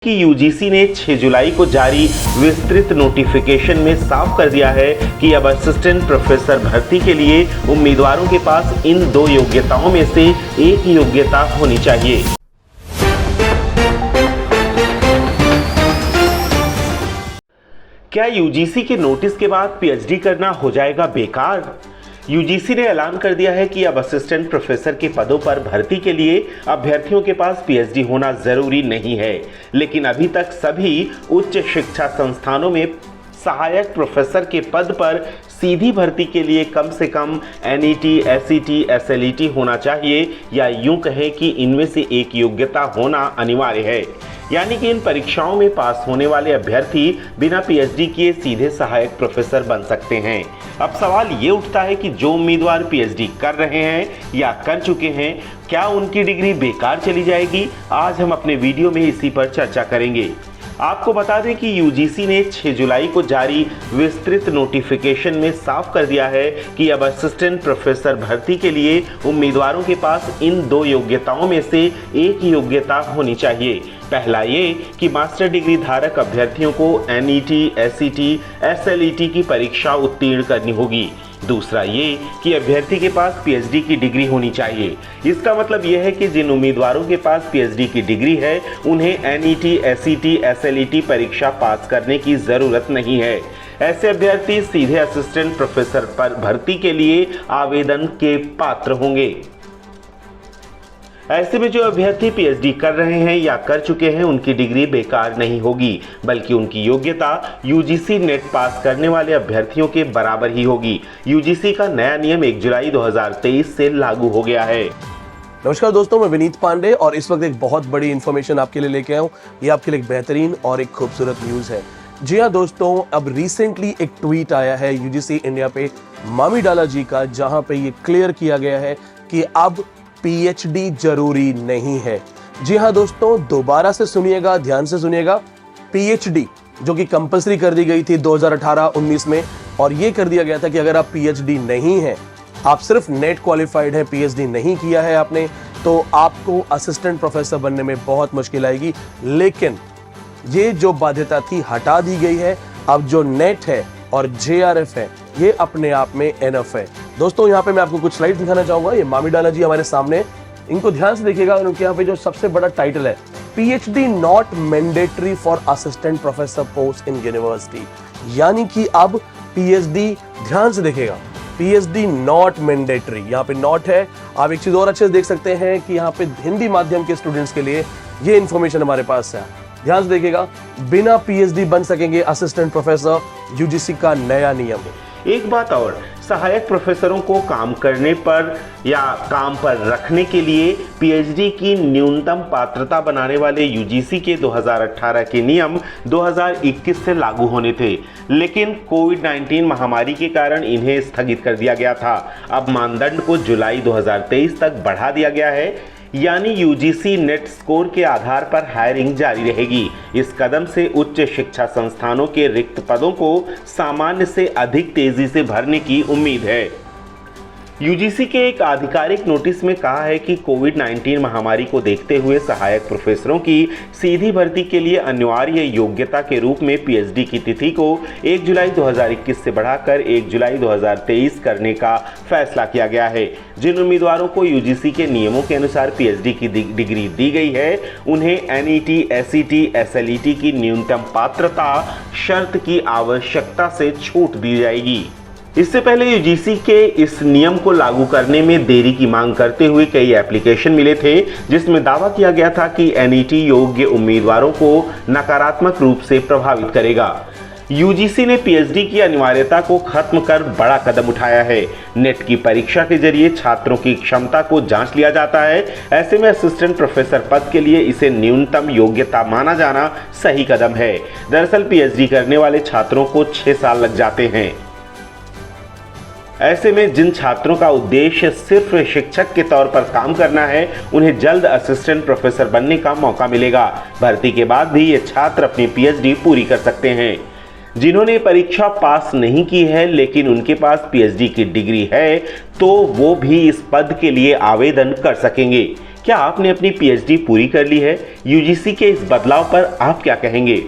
कि यूजीसी ने 6 जुलाई को जारी विस्तृत नोटिफिकेशन में साफ कर दिया है कि अब असिस्टेंट प्रोफेसर भर्ती के लिए उम्मीदवारों के पास इन दो योग्यताओं में से एक योग्यता होनी चाहिए। क्या यूजीसी के नोटिस के बाद पीएचडी करना हो जाएगा बेकार? यूजीसी ने ऐलान कर दिया है कि अब असिस्टेंट प्रोफेसर के पदों पर भर्ती के लिए अभ्यर्थियों के पास पीएचडी होना जरूरी नहीं है, लेकिन अभी तक सभी उच्च शिक्षा संस्थानों में सहायक प्रोफेसर के पद पर सीधी भर्ती के लिए कम से कम एनईटी, एसईटी, एसएलईटी होना चाहिए, या यूं कहें कि इनमें से एक योग्यता होना अनिवार्य है। यानी कि इन परीक्षाओं में पास होने वाले अभ्यर्थी बिना पीएचडी किए सीधे सहायक प्रोफेसर बन सकते हैं। अब सवाल ये उठता है कि जो उम्मीदवार पीएचडी कर रहे हैं या कर चुके हैं, क्या उनकी डिग्री बेकार चली जाएगी? आज हम अपने वीडियो में इसी पर चर्चा करेंगे। आपको बता दें कि यूजीसी ने 6 जुलाई को जारी विस्तृत नोटिफिकेशन में साफ कर दिया है कि अब असिस्टेंट प्रोफेसर भर्ती के लिए उम्मीदवारों के पास इन दो योग्यताओं में से एक योग्यता होनी चाहिए। पहला ये कि मास्टर डिग्री धारक अभ्यर्थियों को एनईटी, एसईटी, एसएलईटी की परीक्षा उत्तीर्ण करनी होगी। दूसरा ये कि अभ्यर्थी के पास पीएचडी की डिग्री होनी चाहिए। इसका मतलब यह है कि जिन उम्मीदवारों के पास पीएचडी की डिग्री है, उन्हें एनईटी, एसईटी, एसएलईटी परीक्षा पास करने की ज़रूरत नहीं है। ऐसे अभ्यर्थी सीधे असिस्टेंट प्रोफेसर पर भर्ती के लिए आवेदन के पात्र होंगे। ऐसे में जो अभ्यर्थी पीएचडी कर रहे हैं या कर चुके हैं, उनकी डिग्री बेकार नहीं होगी, बल्कि उनकी योग्यता यूजीसी नेट पास करने वाले अभ्यर्थियों के बराबर ही होगी। यूजीसी का नया नियम 1 जुलाई 2023 से लागू हो गया है। नमस्कार दोस्तों, मैं विनीत पांडे और इस वक्त एक बहुत बड़ी इंफॉर्मेशन आपके लिए लेके आया हूँ। ये आपके लिए एक बेहतरीन और एक खूबसूरत न्यूज़ है। जी हाँ दोस्तों, अब रिसेंटली एक ट्वीट आया है यूजीसी इंडिया पे मामी डाला जी का, जहाँ पे ये क्लियर किया गया है कि अब पीएचडी जरूरी नहीं है। जी हाँ दोस्तों, दोबारा से सुनिएगा, ध्यान से सुनिएगा। पीएचडी जो कि कंपलसरी कर दी गई थी 2018-19 में, और ये कर दिया गया था कि अगर आप पीएचडी नहीं है, आप सिर्फ नेट क्वालिफाइड है, पीएचडी नहीं किया है आपने, तो आपको असिस्टेंट प्रोफेसर बनने में बहुत मुश्किल आएगी। लेकिन ये जो बाध्यता थी हटा दी गई है। अब जो नेट है और जेआरएफ है, ये अपने आप में एनफ है। दोस्तों यहाँ पे मैं आपको कुछ स्लाइड दिखाना चाहूंगा। ये मामी डाला जी हमारे सामने, इनको ध्यान से देखिएगा। उनके यहाँ पे जो सबसे बड़ा टाइटल है, PhD not mandatory for assistant professor post in university, यानी कि अब पीएचडी, ध्यान से देखिएगा, पीएचडी नॉट मैंडेटरी, यहाँ पे नॉट है। आप एक चीज और अच्छे से देख सकते हैं कि यहाँ पे हिंदी माध्यम के स्टूडेंट्स के लिए ये इंफॉर्मेशन हमारे पास है। ध्यान से देखिएगा, बिना पीएचडी बन सकेंगे असिस्टेंट प्रोफेसर, यूजीसी का नया नियम है। एक बात और, सहायक प्रोफेसरों को काम करने पर या काम पर रखने के लिए पीएचडी की न्यूनतम पात्रता बनाने वाले यूजीसी के 2018 के नियम 2021 से लागू होने थे, लेकिन कोविड-19 महामारी के कारण इन्हें स्थगित कर दिया गया था। अब मानदंड को जुलाई 2023 तक बढ़ा दिया गया है, यानी यूजीसी नेट स्कोर के आधार पर हायरिंग जारी रहेगी। इस कदम से उच्च शिक्षा संस्थानों के रिक्त पदों को सामान्य से अधिक तेजी से भरने की उम्मीद है। यूजीसी के एक आधिकारिक नोटिस में कहा है कि कोविड-19 महामारी को देखते हुए सहायक प्रोफेसरों की सीधी भर्ती के लिए अनिवार्य योग्यता के रूप में पीएचडी की तिथि को 1 जुलाई 2021 से बढ़ाकर 1 जुलाई 2023 करने का फैसला किया गया है। जिन उम्मीदवारों को यूजीसी के नियमों के अनुसार पीएचडी की डिग्री दी गई है, उन्हें एनईटी, एसईटी, एसएलईटी की न्यूनतम पात्रता शर्त की आवश्यकता से छूट दी जाएगी। इससे पहले यूजीसी के इस नियम को लागू करने में देरी की मांग करते हुए कई एप्लीकेशन मिले थे, जिसमें दावा किया गया था कि एनईटी योग्य उम्मीदवारों को नकारात्मक रूप से प्रभावित करेगा। यूजीसी ने पीएचडी की अनिवार्यता को खत्म कर बड़ा कदम उठाया है। नेट की परीक्षा के जरिए छात्रों की क्षमता को जांच लिया जाता है। ऐसे में असिस्टेंट प्रोफेसर पद के लिए इसे न्यूनतम योग्यता माना जाना सही कदम है। दरअसल पीएचडी करने वाले छात्रों को 6 साल लग जाते हैं। ऐसे में जिन छात्रों का उद्देश्य सिर्फ शिक्षक के तौर पर काम करना है, उन्हें जल्द असिस्टेंट प्रोफेसर बनने का मौका मिलेगा। भर्ती के बाद भी ये छात्र अपनी पीएचडी पूरी कर सकते हैं। जिन्होंने परीक्षा पास नहीं की है लेकिन उनके पास पीएचडी की डिग्री है, तो वो भी इस पद के लिए आवेदन कर सकेंगे। क्या आपने अपनी पीएचडी पूरी कर ली है? यूजीसी के इस बदलाव पर आप क्या कहेंगे?